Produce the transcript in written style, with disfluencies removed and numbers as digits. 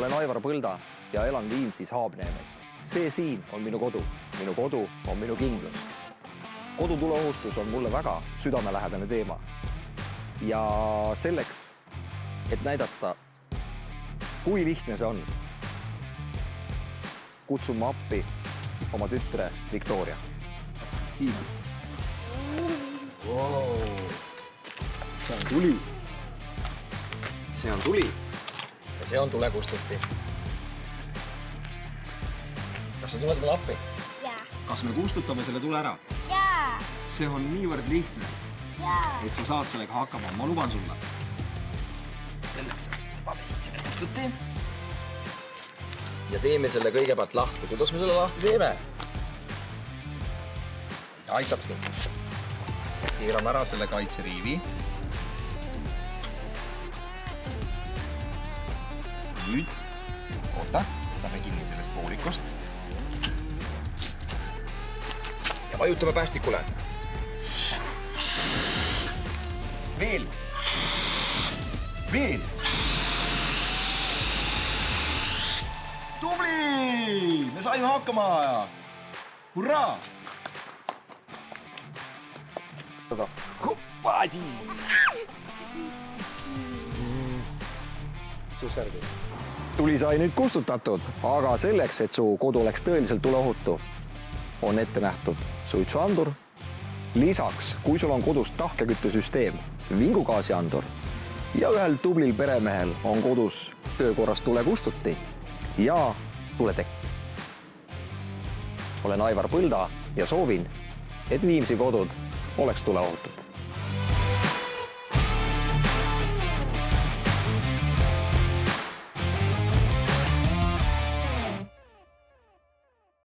Olen Aivar Põlda ja elan Viimsis Haabneemes. See siin on minu kodu. Minu kodu on minu kindlus. Kodutuleohutus on mulle väga südamelähedane teema. Ja selleks, et näidata, kui lihtne see on, kutsun ma appi oma tütre Victoria. Siin. Wow. See on tuli. See on tuli. Ja see on tulekustuti. Kas sa tuled mulle appi? Jaa. Kas me kustutame selle tule ära? Jaa. See on niivõrd lihtne, Jaa. et sa saad sellega hakkama. Ma luban sulle. Selleks pabisid selle kustuti. Ja teeme selle kõigepealt lahti. Kuidas me selle lahti teeme? Aitab siin. Keerame ära selle kaitseriivi. Nüüd, oota, võtame kinni sellest voolikost. Ja vajutame päästikule. Veel. Veel. Tubli! Me saime hakkama! Hurraa! Hoppadi! Tuli sai nüüd kustutatud, aga selleks, et su kodu oleks tõeliselt tuleohutu, on ette nähtud suitsuandur. Lisaks, kui sul on kodus tahkeküttesüsteem, vingugaasiandur ja ühel tublil peremehel on kodus töökorras tulekustuti ja tuletekk. Olen Aivar Põlda ja soovin, et Viimsi kodud oleks tuleohutud.